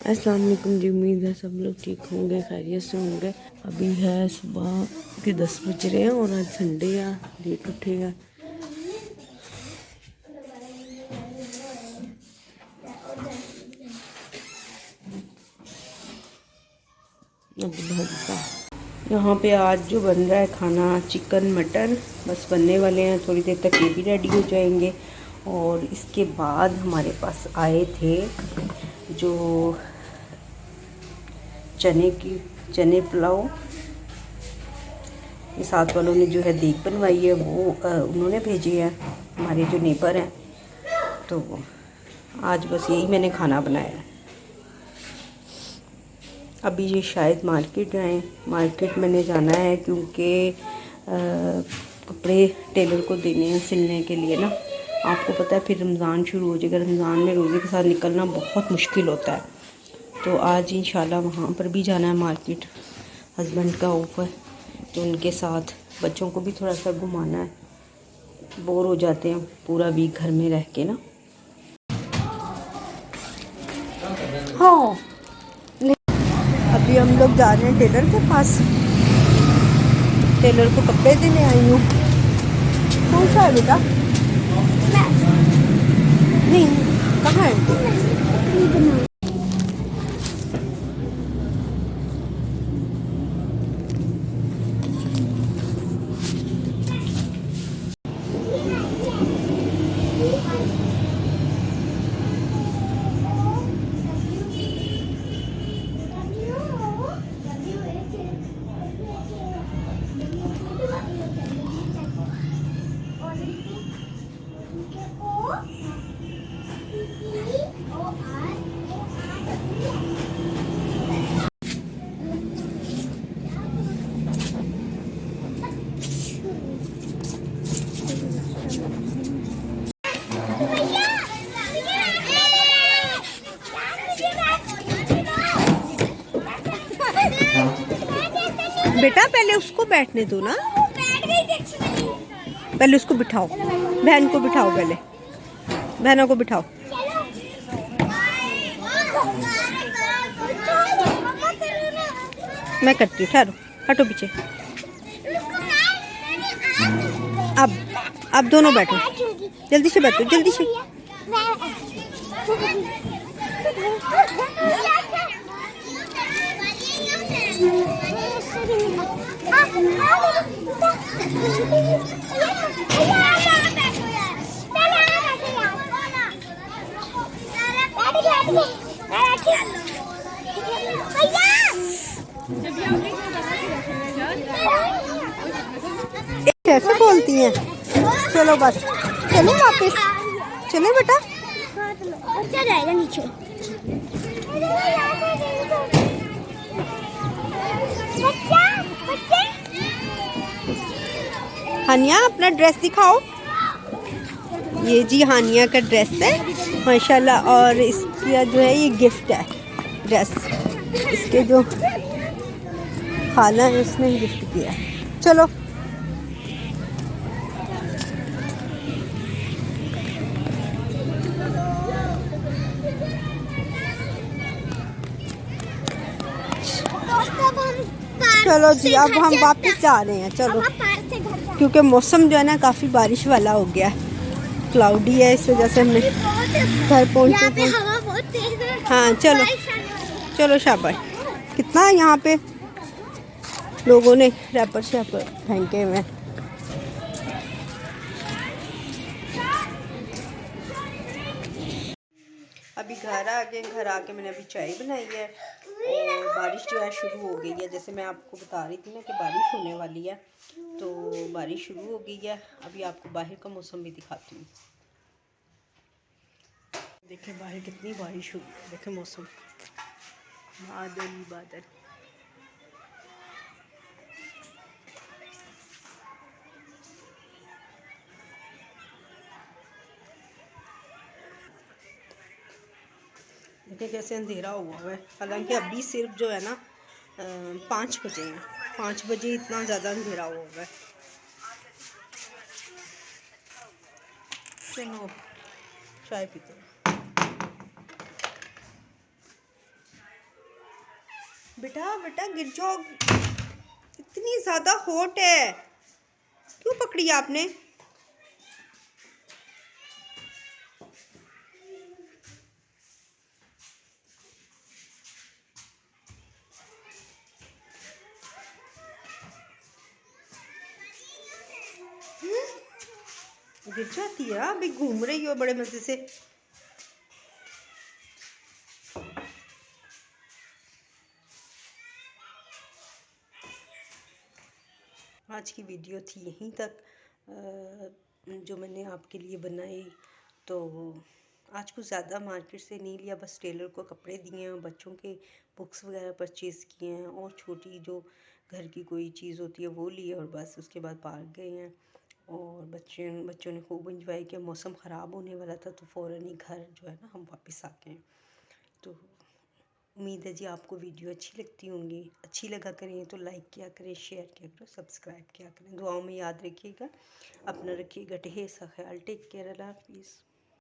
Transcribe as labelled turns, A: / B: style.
A: अस्सलाम वालेकुम जी। उम्मीद है सब लोग ठीक होंगे, खैरियत से होंगे। अभी है सुबह के 10 बज रहे हैं और आज संडे है, लेट उठे हैं। यहाँ पे आज जो बन रहा है खाना चिकन मटन, बस बनने वाले हैं। थोड़ी देर तक ये भी रेडी हो जाएंगे। और इसके बाद हमारे पास आए थे जो चने पुलाव, ये साथ वालों ने जो है देग बनवाई है वो उन्होंने भेजी है, हमारे जो नेबर हैं। तो आज बस यही मैंने खाना बनाया है। अभी ये शायद मार्केट आए, मार्केट मैंने जाना है क्योंकि कपड़े टेलर को देने हैं सिलने के लिए ना। आपको पता है फिर रमज़ान शुरू हो जाएगा, रमज़ान में रोज़े के साथ निकलना बहुत मुश्किल होता है। तो आज इंशाल्लाह वहाँ पर भी जाना है मार्केट, हस्बैंड का ऑफ है तो उनके साथ बच्चों को भी थोड़ा सा घुमाना है, बोर हो जाते हैं पूरा वीक घर में रह के ना। हाँ, अभी हम लोग जा रहे हैं टेलर के पास, टेलर को कपड़े देने आई हूँ। कौन सा है बेटा? नहीं, कहाँ है? बेटा पहले उसको बैठने दो ना, पहले उसको बिठाओ, बहन को बिठाओ, पहले बहनों को बिठाओ। मैं करती हूँ, ठहरो, हटो पीछे। अब दोनों बैठो, जल्दी से बैठो, जल्दी से। कैसे बोलती हैं? चलो बस, चलो वापस, चले बेटा। अच्छा जाएगा नीचे। हानिया अपना ड्रेस दिखाओ। ये जी हानिया का ड्रेस है माशाल्लाह, और इसका जो है ये गिफ्ट है ड्रेस, इसके जो खाला है उसने गिफ्ट किया। चलो चलो जी, अब हम वापस जा रहे हैं। चलो, क्योंकि मौसम जो है ना काफ़ी बारिश वाला हो गया है, क्लाउडी है, इस वजह से हमने घर पहुँचे। हाँ चलो चलो, शाबाश। कितना है यहाँ पे लोगों ने रैपर शैपर फेंके हुए। अभी घर आ गए, घर आके मैंने अभी चाय बनाई है और बारिश जो है शुरू हो गई है। जैसे मैं आपको बता रही थी ना कि बारिश होने वाली है, तो बारिश शुरू हो गई है। अभी आपको बाहर का मौसम भी दिखाती हूँ। देखिए बाहर कितनी बारिश हुई है, देखिए मौसम बादल ही बादल। देखिए कैसे अंधेरा हुआ है। हालांकि अभी सिर्फ जो है ना 5 बजे हैं, 5 बजे इतना ज़्यादा अंधेरा हुआ है। चलो चाय पीते हैं। बेटा बेटा गिर जाओ, इतनी ज़्यादा हॉट है, क्यों पकड़ी आपने? गिर जाती है, अभी घूम रही हो बड़े मजे से। आज की वीडियो थी यहीं तक, जो मैंने आपके लिए बनाई। तो आज कुछ ज़्यादा मार्केट से नहीं लिया, बस टेलर को कपड़े दिए हैं, बच्चों के बुक्स वगैरह परचेज़ किए हैं, और छोटी जो घर की कोई चीज़ होती है वो ली है, और बस उसके बाद पार्क गए हैं। और बच्चों ने खूब इंजॉय किया। मौसम ख़राब होने वाला था तो फ़ौरन ही घर जो है ना हम वापस आ गए। तो उम्मीद है जी आपको वीडियो अच्छी लगती होंगी। अच्छी लगा करें तो लाइक किया करें, शेयर किया करें, सब्सक्राइब किया करें। दुआओं में याद रखिएगा, अपना रखिएगा ढेर सा ख्याल। टेक केयर, अल्लाह हाफिज़।